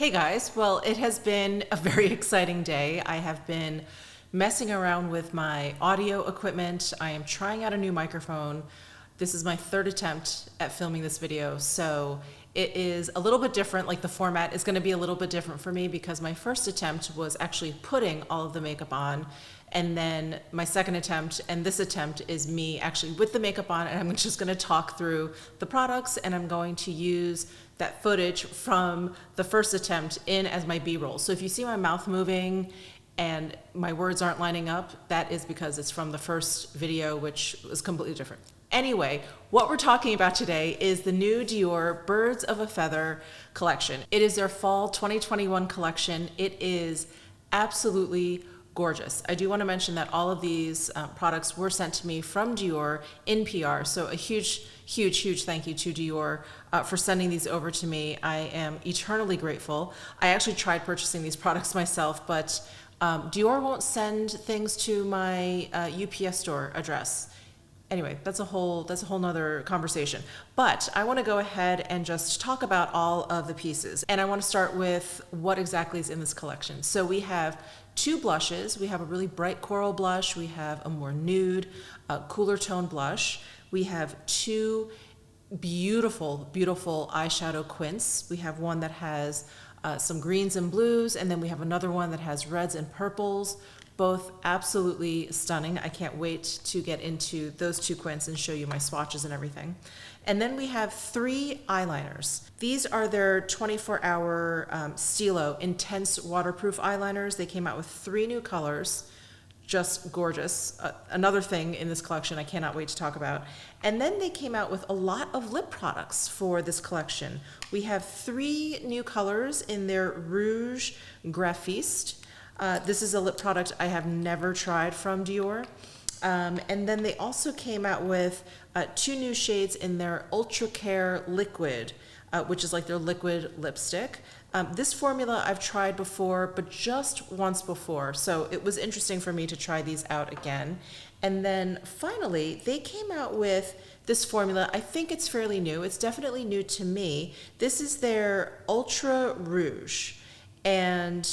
Hey guys, well, it has been a very exciting day. I have been messing around with my audio equipment. I am trying out a new microphone. This is my third attempt at filming this video, so it is a little bit different. Like, the format is going to be a little bit different for me because my first attempt was actually putting all of the makeup on, and then my second attempt and this attempt is me actually with the makeup on, and I'm just going to talk through the products, and I'm going to use that footage from the first attempt in as my B-roll. So if you see my mouth moving and my words aren't lining up, that is because it's from the first video, which was completely different. Anyway, what we're talking about today is the new Dior Birds of a Feather collection. It is their fall 2021 collection. It is absolutely gorgeous. I do want to mention that all of these products were sent to me from Dior in PR, so a huge thank you to Dior for sending these over to me. I am eternally grateful. I actually tried purchasing these products myself, but Dior won't send things to my UPS store address. Anyway, that's a whole nother conversation. But I want to go ahead and just talk about all of the pieces. And I want to start with what exactly is in this collection. So we have two blushes. We have a really bright coral blush. We have a more nude, cooler tone blush. We have two beautiful eyeshadow quints. We have one that has some greens and blues, and then we have another one that has reds and purples. Both absolutely stunning. I can't wait to get into those two quints and show you my swatches and everything. And then we have three eyeliners. These are their 24-hour Stilo Intense Waterproof eyeliners. They came out with three new colors. Just gorgeous. Another thing in this collection I cannot wait to talk about. And then they came out with a lot of lip products for this collection. We have three new colors in their Rouge Graphiste. This is a lip product I have never tried from Dior. And then they also came out with two new shades in their Ultra Care Liquid, which is like their liquid lipstick. This formula I've tried before, but just once before, so it was interesting for me to try these out again. And then finally, they came out with this formula. I think it's fairly new. It's definitely new to me. This is their Ultra Rouge. And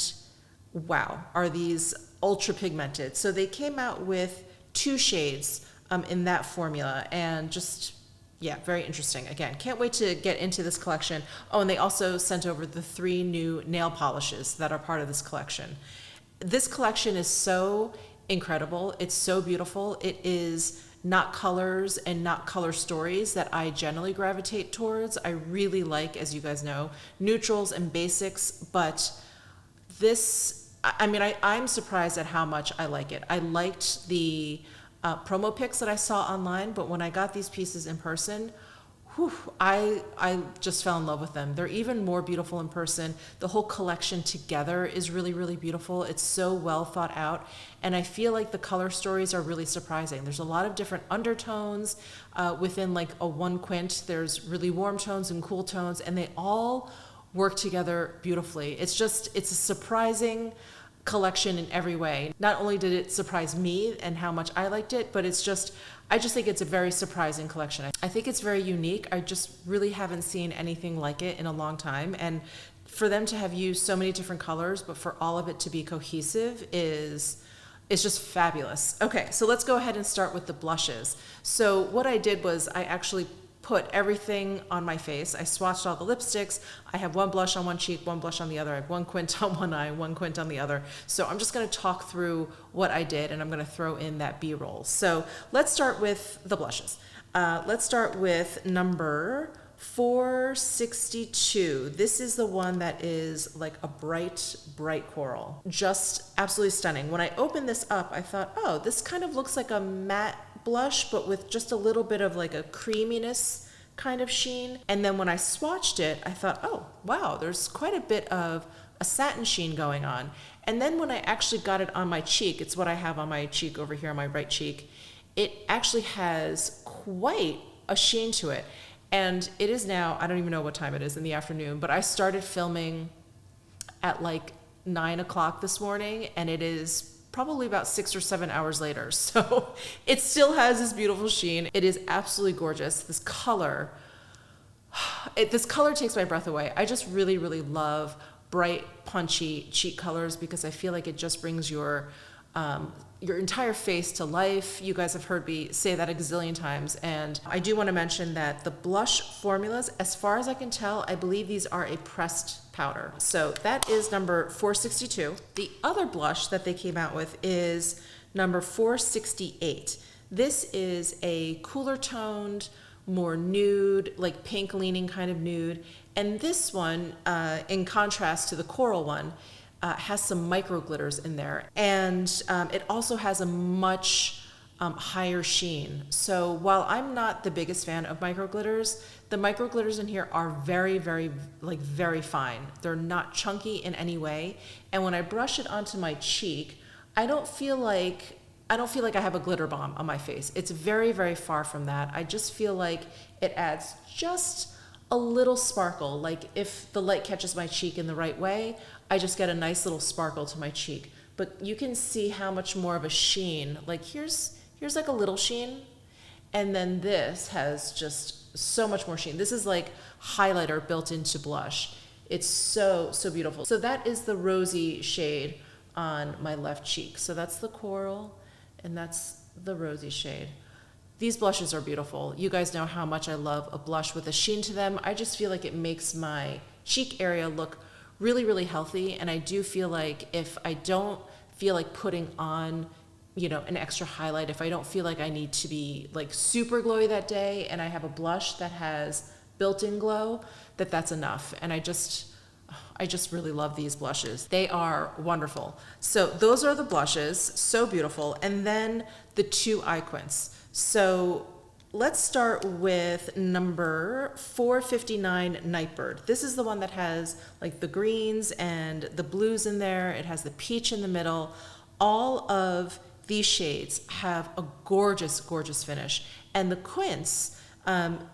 wow, are these ultra pigmented. So they came out with two shades in that formula, and just, yeah, very interesting. Again, can't wait to get into this collection. Oh, and they also sent over the three new nail polishes that are part of this collection. This collection is so incredible. It's so beautiful. It is not colors and not color stories that I generally gravitate towards. I really like, as you guys know, neutrals and basics, but this, I mean, I'm surprised at how much I like it. I liked the promo pics that I saw online, but when I got these pieces in person, whew, I just fell in love with them. They're even more beautiful in person. The whole collection together is really beautiful. It's so well thought out, and I feel like the color stories are really surprising. There's a lot of different undertones within like a one quint. There's really warm tones and cool tones, and they all work together beautifully. It's a surprising collection in every way. Not only did it surprise me and how much I liked it, but I just think it's a very surprising collection. I think it's very unique. I just really haven't seen anything like it in a long time. And for them to have used so many different colors, but for all of it to be cohesive is just fabulous. Okay, so let's go ahead and start with the blushes. So what I did was I actually put everything on my face. I swatched all the lipsticks. I have one blush on one cheek, one blush on the other. I have one quint on one eye, one quint on the other. So I'm just going to talk through what I did, and I'm going to throw in that B-roll. So let's start with the blushes. Let's start with number 462. This is the one that is like a bright coral. Just absolutely stunning. When I opened this up, I thought, oh, this kind of looks like a matte blush, but with just a little bit of like a creaminess kind of sheen. And then when I swatched it, I thought, oh, wow, there's quite a bit of a satin sheen going on. And then when I actually got it on my cheek, it's what I have on my cheek over here on my right cheek, it actually has quite a sheen to it. And it is now, I don't even know what time it is in the afternoon, but I started filming at like 9 o'clock this morning, and it is probably about 6 or 7 hours later. So it still has this beautiful sheen. It is absolutely gorgeous. This color takes my breath away. I just really love bright, punchy cheek colors because I feel like it just brings your entire face to life. You guys have heard me say that a gazillion times. And I do want to mention that the blush formulas, as far as I can tell, I believe these are a pressed powder. So that is number 462. The other blush that they came out with is number 468. This is a cooler toned, more nude, like pink leaning kind of nude. And this one, in contrast to the coral one, has some micro glitters in there. And it also has a much higher sheen. So while I'm not the biggest fan of micro glitters, the micro glitters in here are very, very, like very fine. They're not chunky in any way. And when I brush it onto my cheek, I don't feel like I have a glitter bomb on my face. It's very, very far from that. I just feel like it adds just a little sparkle. Like if the light catches my cheek in the right way, I just get a nice little sparkle to my cheek. But you can see how much more of a sheen. Like here's like a little sheen, and then this has just so much more sheen. This is like highlighter built into blush. It's so, so beautiful. So that is the rosy shade on my left cheek. So that's the coral, and that's the rosy shade. These blushes are beautiful. You guys know how much I love a blush with a sheen to them. I just feel like it makes my cheek area look really, really healthy. And I do feel like if I don't feel like putting on, you know, an extra highlight, if I don't feel like I need to be like super glowy that day and I have a blush that has built-in glow, that's enough. And I just really love these blushes. They are wonderful. So those are the blushes, so beautiful. And then the two eye quints. So let's start with number 459, Nightbird. This is the one that has like the greens and the blues in there. It has the peach in the middle. All of these shades have a gorgeous, gorgeous finish. And the quints,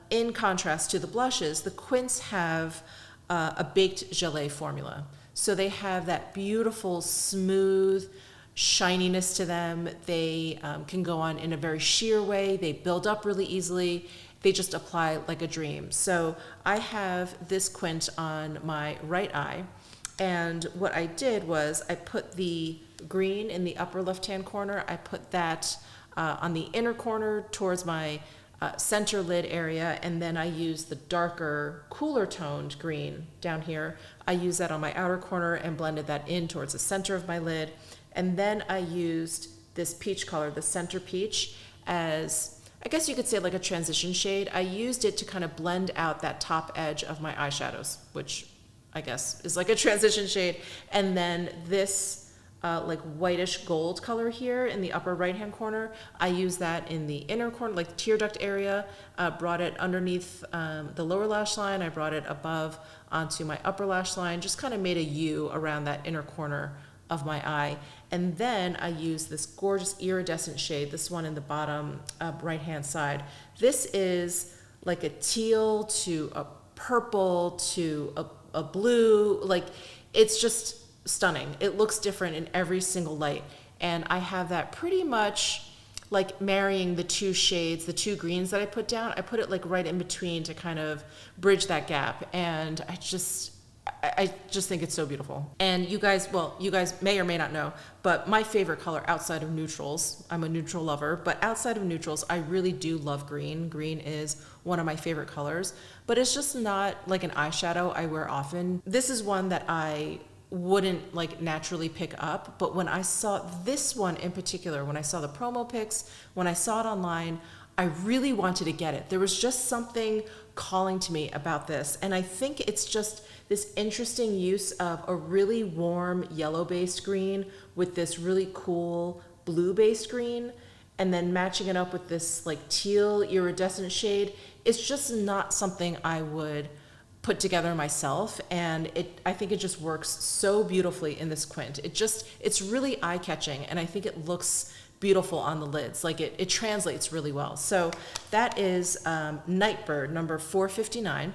in contrast to the blushes, the quints have a baked gelée formula. So they have that beautiful, smooth shininess to them. They can go on in a very sheer way. They build up really easily. They just apply like a dream. So I have this quint on my right eye. And what I did was I put the green in the upper left-hand corner. I put that on the inner corner towards my center lid area, and then I use the darker, cooler toned green down here. I use that on my outer corner and blended that in towards the center of my lid. And then I used this peach color, the center peach, as, I guess you could say like a transition shade. I used it to kind of blend out that top edge of my eyeshadows, which I guess is like a transition shade. And then this like whitish gold color here in the upper right hand corner, I use that in the inner corner, like the tear duct area, brought it underneath the lower lash line. I brought it above onto my upper lash line, just kind of made a U around that inner corner of my eye. And then I use this gorgeous iridescent shade, this one in the bottom right hand side. This is like a teal to a purple to a blue, like it's just stunning. It looks different in every single light. And I have that pretty much like marrying the two shades, the two greens that I put down. I put it like right in between to kind of bridge that gap. And I just think it's so beautiful. And you guys may or may not know, but my favorite color outside of neutrals, I'm a neutral lover, but outside of neutrals, I really do love green. Green is one of my favorite colors, but it's just not like an eyeshadow I wear often. This is one that I wouldn't like naturally pick up, but when I saw this one in particular, when I saw the promo pics, when I saw it online, I really wanted to get it. There was just something calling to me about this, and I think it's just this interesting use of a really warm yellow-based green with this really cool blue-based green, and then matching it up with this like teal iridescent shade. It's just not something I would put together myself, and I think it just works so beautifully in this quint. It's really eye-catching, and I think it looks beautiful on the lids. Like it translates really well. So that is Nightbird, number 459.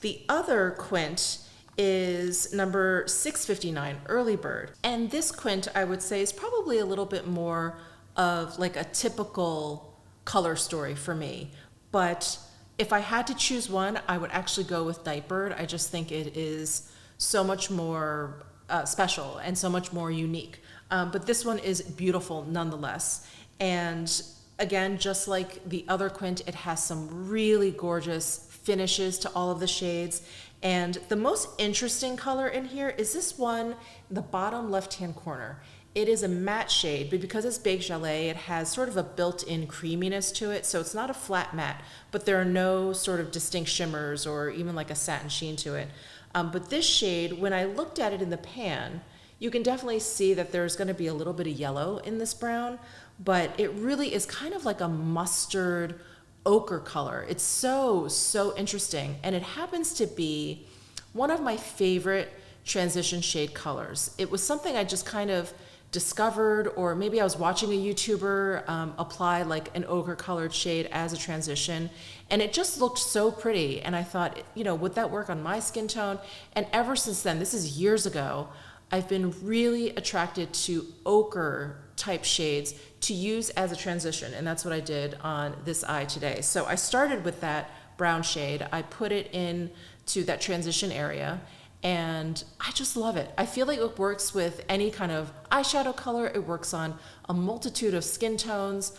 The other quint is number 659, Early Bird. And this quint, I would say, is probably a little bit more of like a typical color story for me. But if I had to choose one, I would actually go with Nightbird. I just think it is so much more special and so much more unique. But this one is beautiful nonetheless. And again, just like the other quint, it has some really gorgeous finishes to all of the shades. And the most interesting color in here is this one in the bottom left-hand corner. It is a matte shade, but because it's Beige Gelée, it has sort of a built-in creaminess to it. So it's not a flat matte, but there are no sort of distinct shimmers or even like a satin sheen to it. But this shade, when I looked at it in the pan, you can definitely see that there's going to be a little bit of yellow in this brown, but it really is kind of like a mustard ochre color. It's so, so interesting. And it happens to be one of my favorite transition shade colors. It was something I just kind of discovered, or maybe I was watching a YouTuber apply like an ochre colored shade as a transition, and it just looked so pretty. And I thought, you know, would that work on my skin tone? And ever since then, this is years ago, I've been really attracted to ochre type shades to use as a transition, and that's what I did on this eye today. So I started with that brown shade. I put it in to that transition area, and I just love it. I feel like it works with any kind of eyeshadow color. It works on a multitude of skin tones.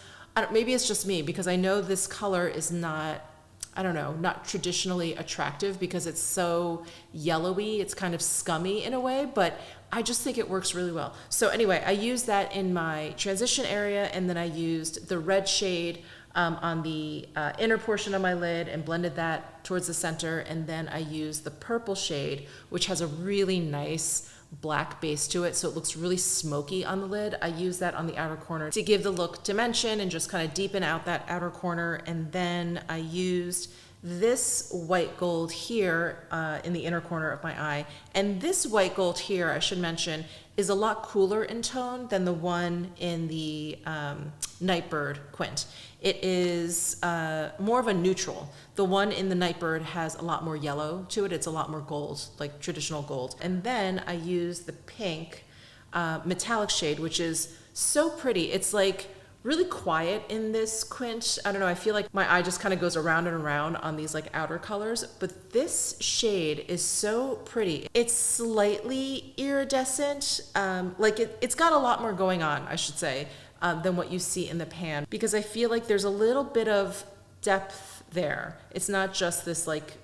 Maybe it's just me, because I know this color is not, I don't know, not traditionally attractive because it's so yellowy. It's kind of scummy in a way, but I just think it works really well. So anyway, I used that in my transition area, and then I used the red shade on the inner portion of my lid and blended that towards the center. And then I used the purple shade, which has a really nice black base to it, so it looks really smoky on the lid. I use that on the outer corner to give the look dimension and just kind of deepen out that outer corner. And then I used this white gold here in the inner corner of my eye. And this white gold here, I should mention, is a lot cooler in tone than the one in the Nightbird quint. It is more of a neutral. The one in the Nightbird has a lot more yellow to it. It's a lot more gold, like traditional gold. And then I use the pink metallic shade, which is so pretty. It's like really quiet in this quint. I don't know, I feel like my eye just kind of goes around and around on these like outer colors, but this shade is so pretty. It's slightly iridescent, it's got a lot more going on, I should say, than what you see in the pan, because I feel like there's a little bit of depth there. It's not just this like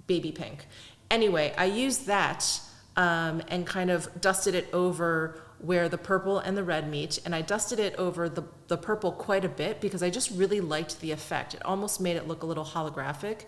baby pink. Anyway, I used that and kind of dusted it over where the purple and the red meet, and I dusted it over the purple quite a bit because I just really liked the effect. It almost made it look a little holographic,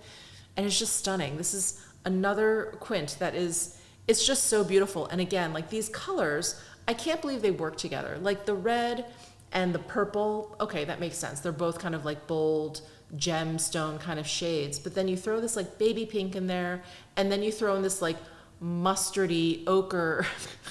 and it's just stunning. This is another quint that is, it's just so beautiful. And again, like these colors, I can't believe they work together. Like the red and the purple, okay, that makes sense. They're both kind of like bold gemstone kind of shades, but then you throw this like baby pink in there, and then you throw in this like mustardy ochre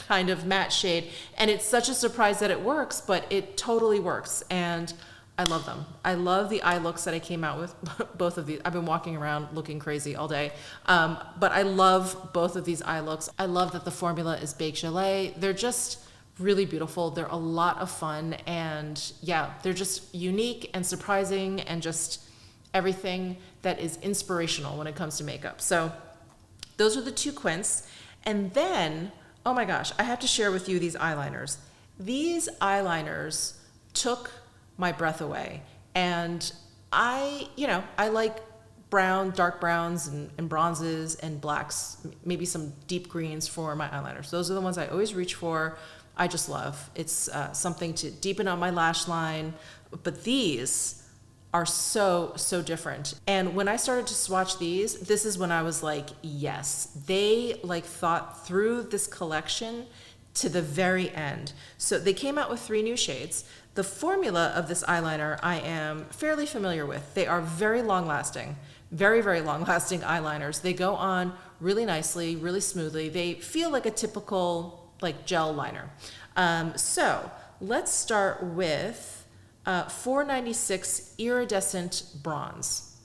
kind of matte shade, and it's such a surprise that it works, but it totally works. And I love them. I love the eye looks that I came out with. Both of these, I've been walking around looking crazy all day, but I love both of these eye looks. I love that the formula is Beige Gelée. They're just really beautiful. They're a lot of fun, and yeah, they're just unique and surprising and just everything that is inspirational when it comes to makeup. So those are the two quints. And then, oh my gosh, I have to share with you these eyeliners. These eyeliners took my breath away. And I like brown, dark browns and bronzes and blacks, maybe some deep greens for my eyeliners. Those are the ones I always reach for. I just love. It's something to deepen out my lash line. But these are so, so different. And when I started to swatch these, this is when I was like, yes, they like thought through this collection to the very end. So they came out with 3 new shades. The formula of this eyeliner I am fairly familiar with. They are very long lasting, very, very long lasting eyeliners. They go on really nicely, really smoothly. They feel like a typical like gel liner. So let's start with 496 Iridescent Bronze.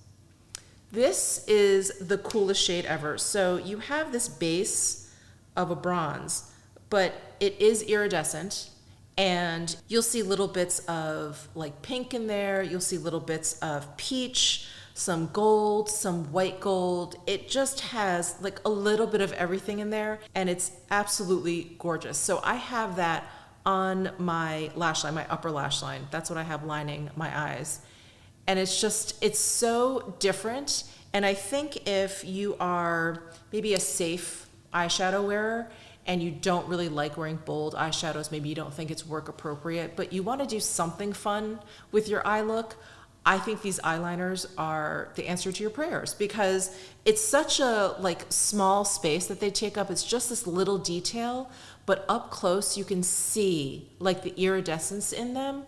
This is the coolest shade ever. So you have this base of a bronze, but it is iridescent, and you'll see little bits of like pink in there. You'll see little bits of peach, some gold, some white gold. It just has like a little bit of everything in there, and it's absolutely gorgeous. So I have that on my lash line, my upper lash line. That's what I have lining my eyes. And it's just, it's so different. And I think if you are maybe a safe eyeshadow wearer and you don't really like wearing bold eyeshadows, maybe you don't think it's work appropriate, but you want to do something fun with your eye look, I think these eyeliners are the answer to your prayers, because it's such a like small space that they take up. It's just this little detail, but up close you can see like the iridescence in them,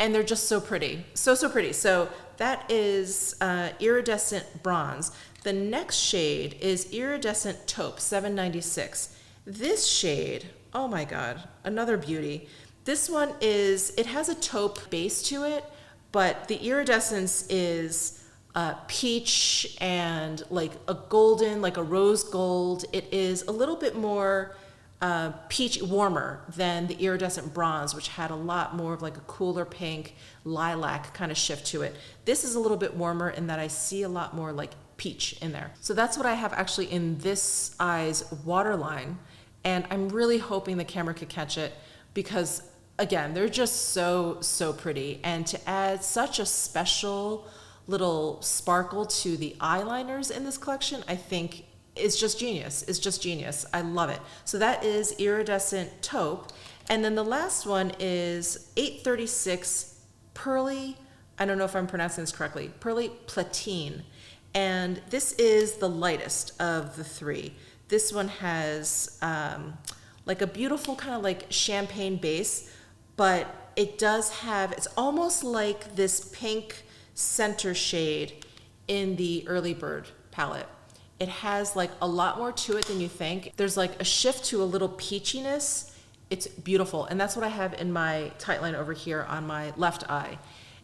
and they're just so pretty. So pretty. So that is iridescent bronze. The next shade is iridescent taupe 796. This shade, oh my God, another beauty. This one is, it has a taupe base to it, but the iridescence is peach and like a golden, like a rose gold. It is a little bit more peach, warmer than the iridescent bronze, which had a lot more of like a cooler pink, lilac kind of shift to it. This is a little bit warmer in that I see a lot more like peach in there. So that's what I have actually in this eye's waterline. And I'm really hoping the camera could catch it, because again, they're just so pretty. And to add such a special little sparkle to the eyeliners in this collection, I think is just genius. It's just genius. I love it. So that is iridescent taupe. And then the last one is 836 Pearly, I don't know if I'm pronouncing this correctly, Pearly Platine. And this is the lightest of the three. This one has like a beautiful kind of like champagne base, but it does have, it's almost like this pink center shade in the Early Bird palette. It has like a lot more to it than you think. There's like a shift to a little peachiness. It's beautiful. And that's what I have in my tight line over here on my left eye.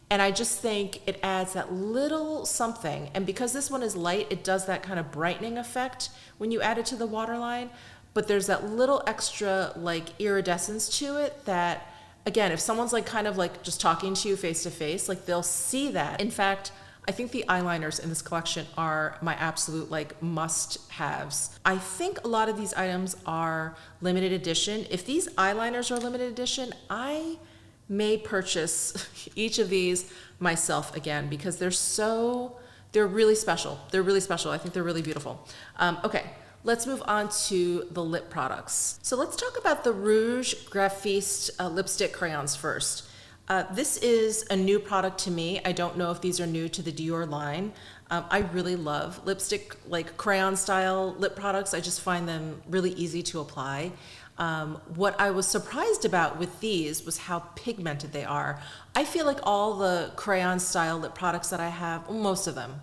And I just think it adds that little something. And because this one is light, it does that kind of brightening effect when you add it to the waterline. But there's that little extra like iridescence to it that, again, if someone's like kind of like just talking to you face to face, like they'll see that. In fact, I think the eyeliners in this collection are my absolute like must-haves. I think a lot of these items are limited edition. If these eyeliners are limited edition, I may purchase each of these myself again, because they're really special. They're really special. I think they're really beautiful. Okay, let's move on to the lip products. So let's talk about the Rouge Graphiste lipstick crayons first. This is a new product to me. I don't know if these are new to the Dior line. I really love lipstick, like crayon style lip products. I just find them really easy to apply. What I was surprised about with these was how pigmented they are. I feel like all the crayon style lip products that I have, most of them,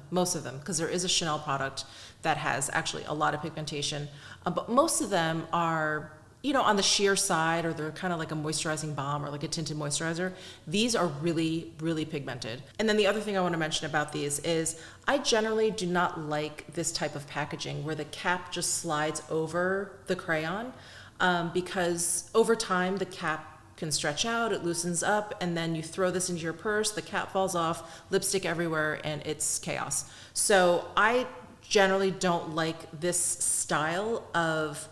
because there is a Chanel product that has actually a lot of pigmentation, but most of them are, you know, on the sheer side, or they're kind of like a moisturizing balm or like a tinted moisturizer. These are really, really pigmented. And then the other thing I want to mention about these is I generally do not like this type of packaging where the cap just slides over the crayon, because over time the cap can stretch out, it loosens up, and then you throw this into your purse, the cap falls off, lipstick everywhere, and it's chaos. So I generally don't like this style of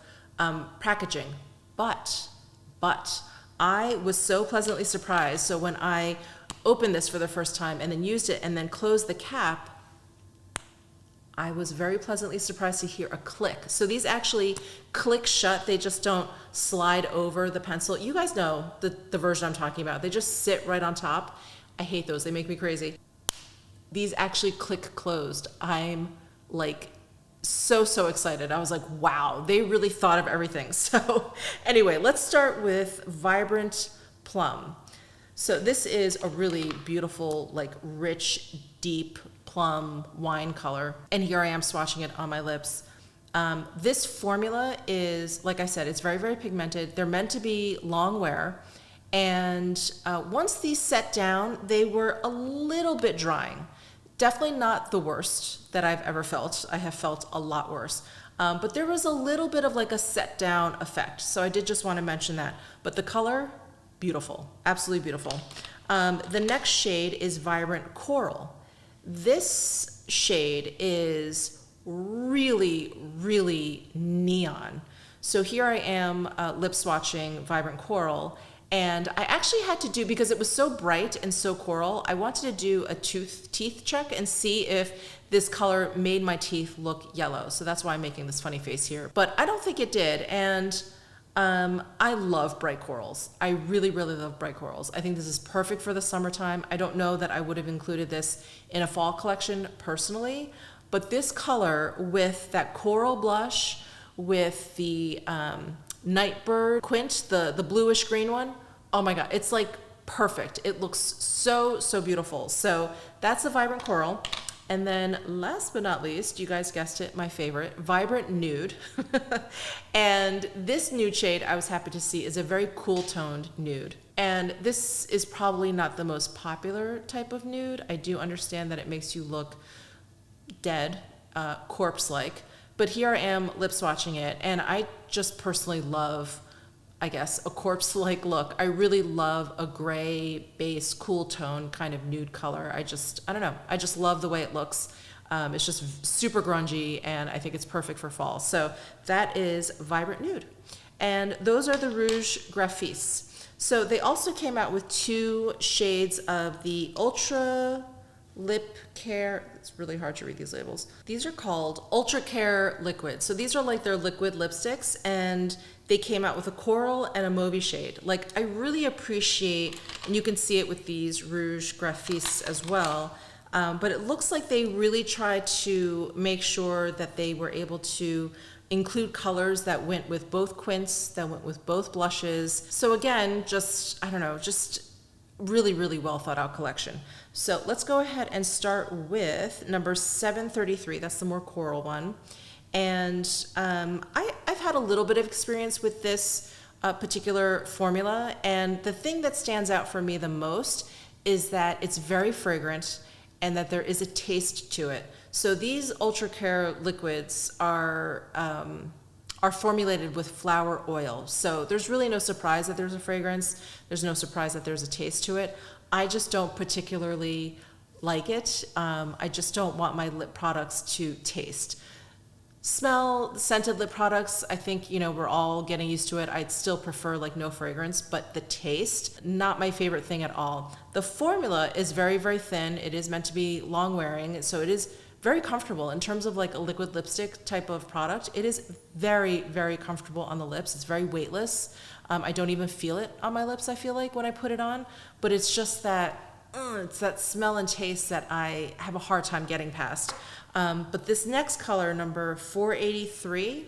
packaging, but I was so pleasantly surprised. So when I opened this for the first time and then used it and then closed the cap, I was very pleasantly surprised to hear a click. So these actually click shut. They just don't slide over the pencil. You guys know the version I'm talking about. They just sit right on top. I hate those. They make me crazy. These actually click closed. I'm like so excited. I was like, wow, they really thought of everything. So anyway, let's start with Vibrant Plum. So this is a really beautiful, like rich, deep plum wine color. And here I am swatching it on my lips. This formula is, like I said, it's very, very pigmented. They're meant to be long wear. And once these set down, they were a little bit drying. Definitely not the worst that I've ever felt. I have felt a lot worse. But there was a little bit of like a set down effect. So I did just want to mention that. But the color, beautiful, absolutely beautiful. The next shade is Vibrant Coral. this shade is really, really neon. So here I am lip swatching Vibrant Coral, and I actually had to do, because it was so bright and so coral, I wanted to do a teeth check and see if this color made my teeth look yellow. So that's why I'm making this funny face here. But I don't think it did, and I love bright corals. I really, really love bright corals. I think this is perfect for the summertime. I don't know that I would have included this in a fall collection personally, but this color with that coral blush, with the Nightbird Quint, the bluish green one, oh my God, it's like perfect. It looks so, so beautiful. So that's the Vibrant Coral. And then last but not least, you guys guessed it, my favorite, Vibrant Nude. And this nude shade, I was happy to see, is a very cool toned nude. And this is probably not the most popular type of nude. I do understand that it makes you look dead, corpse-like. But here I am lip swatching it, and I just personally love, I guess, a corpse-like look. I really love a gray base, cool tone kind of nude color. I don't know. I just love the way it looks. It's just super grungy, and I think it's perfect for fall. So that is Vibrant Nude. And those are the Rouge Graphis. So they also came out with 2 shades of the Ultra Lip Care. It's really hard to read these labels. These are called Ultra Care Liquid. So these are like their liquid lipsticks, and they came out with a coral and a mauve shade. Like, I really appreciate, and you can see it with these Rouge Graphis as well, but it looks like they really tried to make sure that they were able to include colors that went with both quints, that went with both blushes. So again, just, I don't know, just really, really well thought out collection. So let's go ahead and start with number 733. That's the more coral one. And I've had a little bit of experience with this particular formula. And the thing that stands out for me the most is that it's very fragrant and that there is a taste to it. So these Ultra Care liquids are formulated with flower oil. So there's really no surprise that there's a fragrance. There's no surprise that there's a taste to it. I just don't particularly like it. I just don't want my lip products to taste. Smell scented lip products, I think, you know, we're all getting used to it. I'd still prefer like no fragrance, but the taste, not my favorite thing at all. The formula is very, very thin. It is meant to be long wearing, so it is very comfortable in terms of like a liquid lipstick type of product. It is very, very comfortable on the lips. It's very weightless. I don't even feel it on my lips, I feel like, when I put it on, but it's just that, it's that smell and taste that I have a hard time getting past. But this next color, number 483,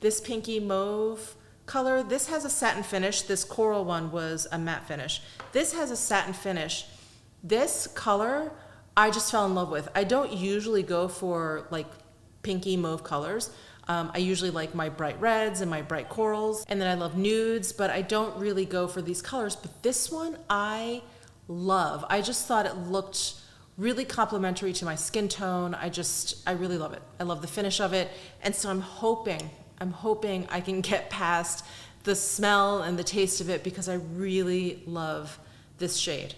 this pinky mauve color, this has a satin finish. This coral one was a matte finish. This has a satin finish. This color, I just fell in love with. I don't usually go for like pinky mauve colors. I usually like my bright reds and my bright corals, and then I love nudes, but I don't really go for these colors. But this one I love. I just thought it looked really complementary to my skin tone. I really love it. I love the finish of it. And so I'm hoping I can get past the smell and the taste of it, because I really love this shade.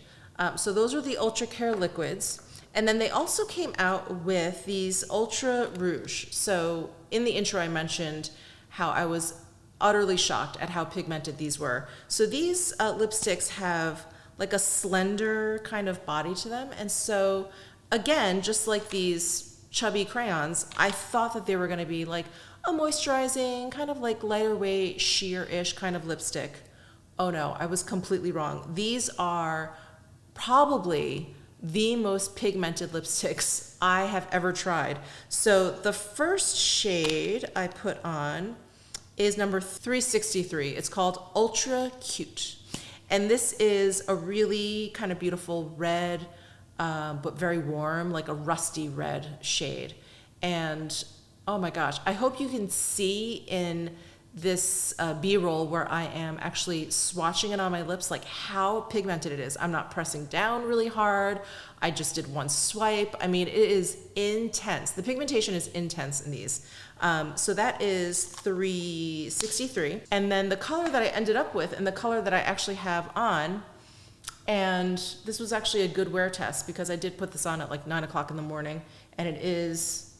So those are the Ultra Care liquids. And then they also came out with these Ultra Rouge. So in the intro, I mentioned how I was utterly shocked at how pigmented these were. So these lipsticks have like a slender kind of body to them. And so again, just like these chubby crayons, I thought that they were gonna be like a moisturizing, kind of like lighter weight, sheer-ish kind of lipstick. Oh no, I was completely wrong. These are probably the most pigmented lipsticks I have ever tried. So the first shade I put on is number 363. It's called Ultra Cute. And this is a really kind of beautiful red, but very warm, like a rusty red shade. And oh my gosh, I hope you can see in this B-roll where I am actually swatching it on my lips, like how pigmented it is. I'm not pressing down really hard. I just did one swipe. I mean, it is intense. The pigmentation is intense in these. So that is 363. And then the color that I ended up with, and the color that I actually have on, And this was actually a good wear test because I did put this on at like 9 o'clock in the morning, and it is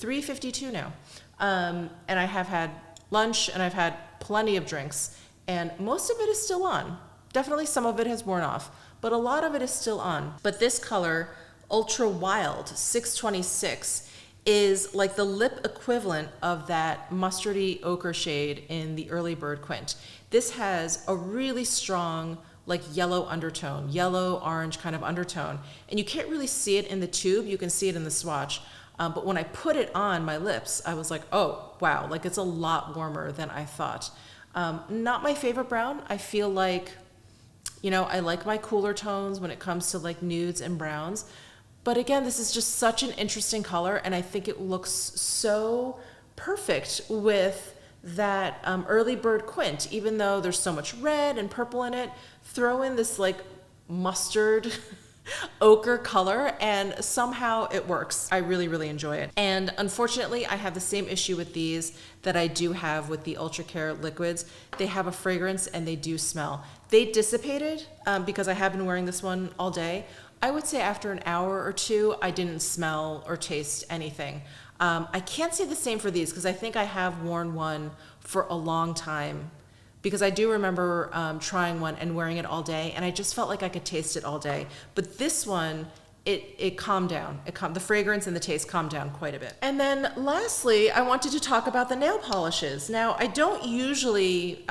3:52 now. And I have had lunch and I've had plenty of drinks, and most of it is still on. Definitely some of it has worn off, but a lot of it is still on. But this color, Ultra Wild 626, is like the lip equivalent of that mustardy ochre shade in the Early Bird Quint. This has a really strong like yellow undertone, yellow orange kind of undertone, and you can't really see it in the tube. You can see it in the swatch, but when I put it on my lips, I was like, oh wow, like it's a lot warmer than I thought. Not my favorite brown. I feel like, you know, I like my cooler tones when it comes to like nudes and browns, but again, this is just such an interesting color, and I think it looks so perfect with that Early Bird Quint. Even though there's so much red and purple in it, throw in this like mustard ochre color and somehow it works. I really, really enjoy it. And unfortunately, I have the same issue with these that I do have with the Ultra Care liquids. They have a fragrance and they do smell. They dissipated because I have been wearing this one all day. I would say after an hour or two, I didn't smell or taste anything. I can't say the same for these because I think I have worn one for a long time, because I do remember trying one and wearing it all day, and I just felt like I could taste it all day. But this one, it calmed down. The fragrance and the taste calmed down quite a bit. And then lastly, I wanted to talk about the nail polishes. Now, I don't usually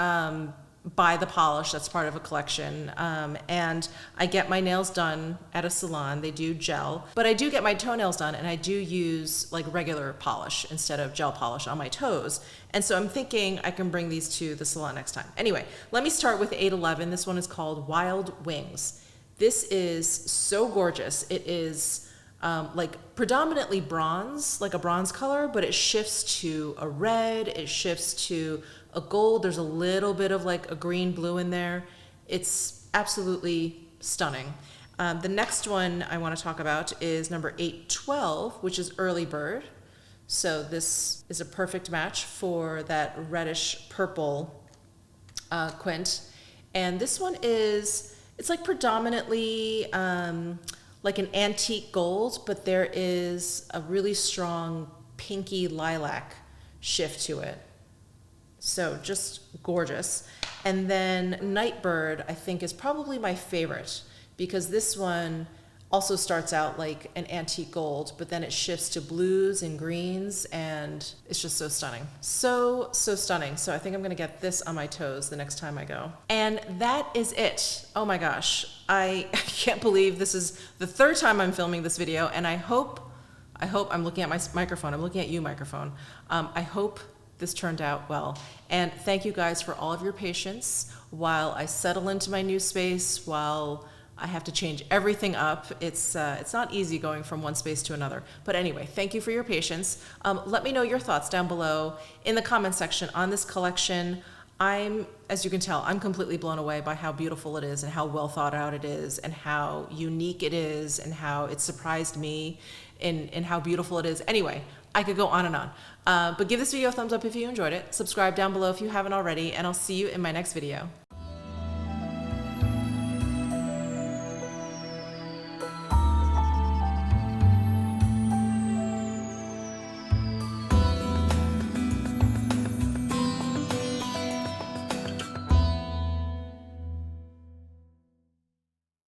buy the polish that's part of a collection, and I get my nails done at a salon. They do gel, but I do get my toenails done, and I do use like regular polish instead of gel polish on my toes. And so I'm thinking I can bring these to the salon next time. Anyway, let me start with 811. This one is called Wild Wings. This is so gorgeous. It is like predominantly bronze, like a bronze color, but it shifts to a red, it shifts to a gold. There's a little bit of like a green blue in there. It's absolutely stunning. The next one I want to talk about is number 812, which is Early Bird. So this is a perfect match for that reddish purple quint. And this one is, it's like predominantly like an antique gold, but there is a really strong pinky lilac shift to it. So just gorgeous. And then Nightbird, I think, is probably my favorite, because this one also starts out like an antique gold, but then it shifts to blues and greens, and it's just so stunning. So stunning. So I think I'm gonna get this on my toes the next time I go. And that is it. Oh my gosh. I can't believe this is the third time I'm filming this video, and I hope I'm looking at my microphone. I'm looking at you, microphone. I hope this turned out well. And thank you guys for all of your patience while I settle into my new space, while I have to change everything up. It's not easy going from one space to another. But anyway, thank you for your patience. Let me know your thoughts down below in the comment section on this collection. As you can tell, I'm completely blown away by how beautiful it is and how well thought out it is and how unique it is and how it surprised me in how beautiful it is. Anyway, I could go on and on. But give this video a thumbs up if you enjoyed it. Subscribe down below if you haven't already, and I'll see you in my next video.